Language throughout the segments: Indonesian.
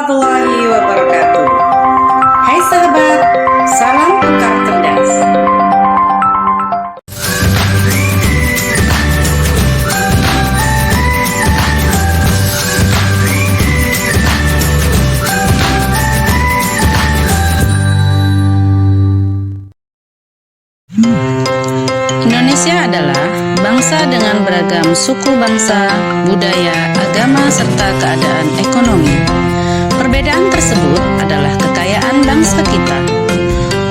warahmatullahi wabarakatuh. Hai sahabat, salam tukar cerdas. Indonesia adalah bangsa dengan beragam suku bangsa, budaya, agama, serta keadaan ekonomi. Perbedaan tersebut adalah kekayaan bangsa kita.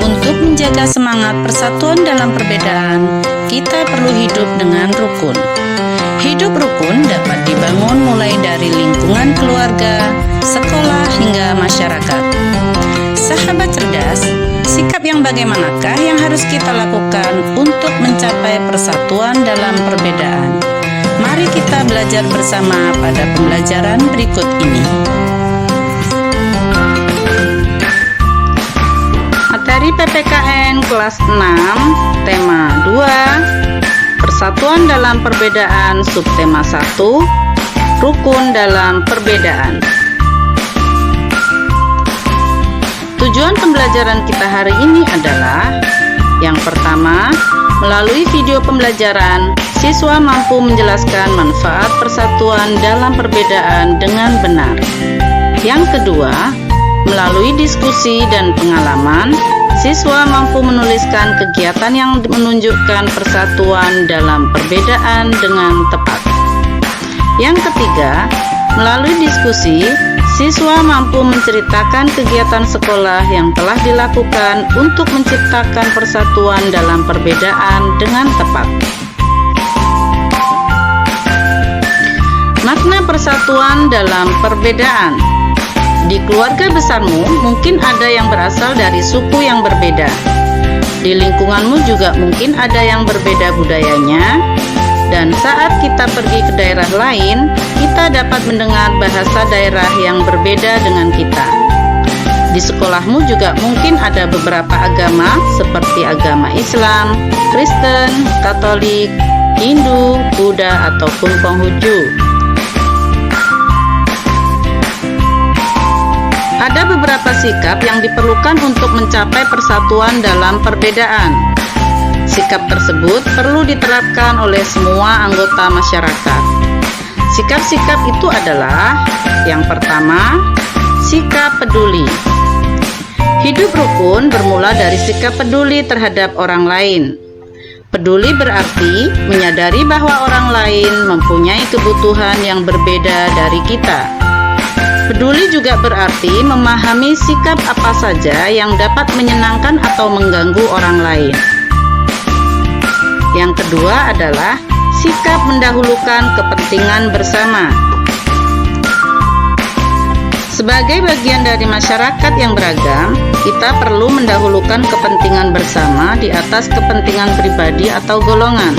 Untuk menjaga semangat persatuan dalam perbedaan, kita perlu hidup dengan rukun. Hidup rukun dapat dibangun mulai dari lingkungan keluarga, sekolah, hingga masyarakat. Sahabat cerdas, sikap yang bagaimanakah yang harus kita lakukan untuk mencapai persatuan dalam perbedaan? Mari kita belajar bersama pada pembelajaran berikut ini. Materi PPKN kelas 6, tema 2, Persatuan dalam Perbedaan, subtema 1, Rukun dalam Perbedaan. Tujuan pembelajaran kita hari ini adalah: yang pertama, melalui video pembelajaran, siswa mampu menjelaskan manfaat persatuan dalam perbedaan dengan benar. Yang kedua, melalui diskusi dan pengalaman, siswa mampu menuliskan kegiatan yang menunjukkan persatuan dalam perbedaan dengan tepat. Yang ketiga, melalui diskusi, siswa mampu menceritakan kegiatan sekolah yang telah dilakukan untuk menciptakan persatuan dalam perbedaan dengan tepat. Makna persatuan dalam perbedaan. Di keluarga besarmu mungkin ada yang berasal dari suku yang berbeda. Di lingkunganmu juga mungkin ada yang berbeda budayanya. Dan saat kita pergi ke daerah lain, kita dapat mendengar bahasa daerah yang berbeda dengan kita. Di sekolahmu juga mungkin ada beberapa agama seperti agama Islam, Kristen, Katolik, Hindu, Buddha, ataupun Konghucu. Ada beberapa sikap yang diperlukan untuk mencapai persatuan dalam perbedaan. Sikap tersebut perlu diterapkan oleh semua anggota masyarakat. Sikap-sikap itu adalah: yang pertama, sikap peduli. Hidup rukun bermula dari sikap peduli terhadap orang lain. Peduli berarti menyadari bahwa orang lain mempunyai kebutuhan yang berbeda dari kita. Peduli juga berarti memahami sikap apa saja yang dapat menyenangkan atau mengganggu orang lain. Yang kedua adalah sikap mendahulukan kepentingan bersama. Sebagai bagian dari masyarakat yang beragam, kita perlu mendahulukan kepentingan bersama di atas kepentingan pribadi atau golongan.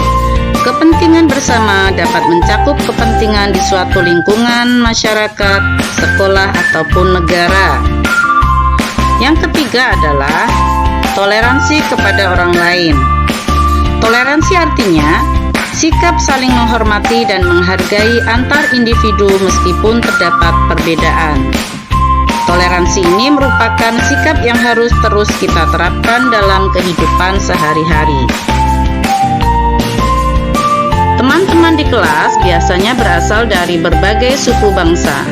Kepentingan bersama dapat mencakup kepentingan di suatu lingkungan, masyarakat, sekolah, ataupun negara. Yang ketiga adalah toleransi kepada orang lain. Toleransi artinya sikap saling menghormati dan menghargai antar individu meskipun terdapat perbedaan. Toleransi ini merupakan sikap yang harus terus kita terapkan dalam kehidupan sehari-hari. Teman-teman di kelas biasanya berasal dari berbagai suku bangsa.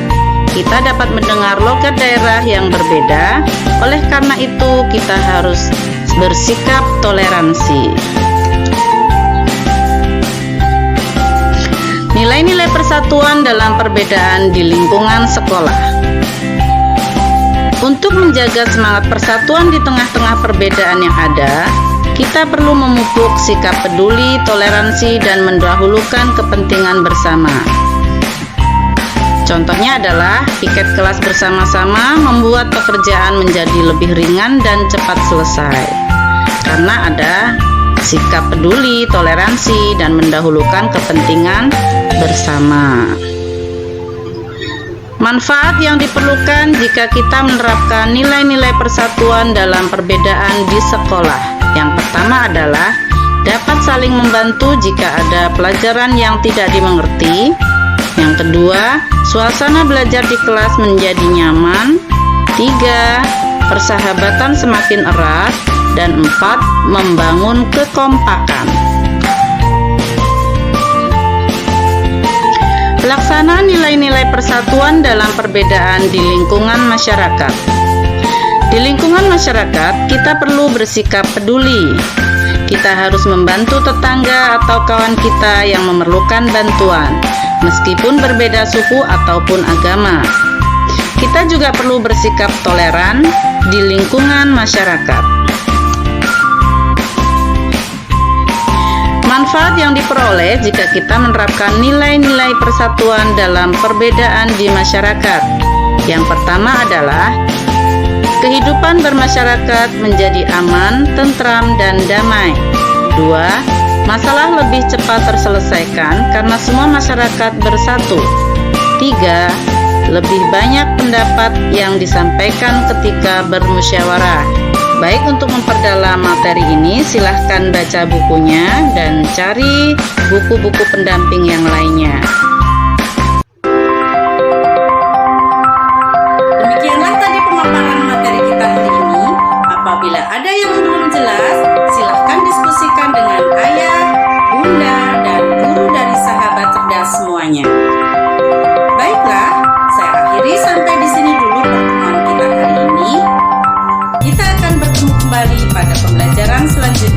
Kita dapat mendengar logat daerah yang berbeda, oleh karena itu kita harus bersikap toleransi. Nilai-nilai persatuan dalam perbedaan di lingkungan sekolah. Untuk menjaga semangat persatuan di tengah-tengah perbedaan yang ada, kita perlu memupuk sikap peduli, toleransi, dan mendahulukan kepentingan bersama. Contohnya adalah piket kelas bersama-sama membuat pekerjaan menjadi lebih ringan dan cepat selesai, karena ada sikap peduli, toleransi, dan mendahulukan kepentingan bersama. Manfaat yang diperlukan jika kita menerapkan nilai-nilai persatuan dalam perbedaan di sekolah. Yang pertama adalah dapat saling membantu jika ada pelajaran yang tidak dimengerti. Yang kedua, suasana belajar di kelas menjadi nyaman. 3, persahabatan semakin erat. Dan 4, membangun kekompakan. Pelaksanaan nilai-nilai persatuan dalam perbedaan di lingkungan masyarakat. Di lingkungan masyarakat, kita perlu bersikap peduli. Kita harus membantu tetangga atau kawan kita yang memerlukan bantuan, meskipun berbeda suku ataupun agama. Kita juga perlu bersikap toleran di lingkungan masyarakat. Manfaat yang diperoleh jika kita menerapkan nilai-nilai persatuan dalam perbedaan di masyarakat. Yang pertama adalah kehidupan bermasyarakat menjadi aman, tentram, dan damai. 2, masalah lebih cepat terselesaikan karena semua masyarakat bersatu. 3, lebih banyak pendapat yang disampaikan ketika bermusyawarah. Baik, untuk memperdalam materi ini, silahkan baca bukunya dan cari buku-buku pendamping yang lainnya. Demikianlah tadi pemaparan materi kita hari ini. Apabila ada yang belum jelas, silahkan diskusikan dengan ayah, bunda, dan guru dari sahabat cerdas semuanya. Baiklah, saya akhiri sampai di sini dulu pertemuan kita hari ini. Kita akan bertemu kembali pada pembelajaran selanjutnya.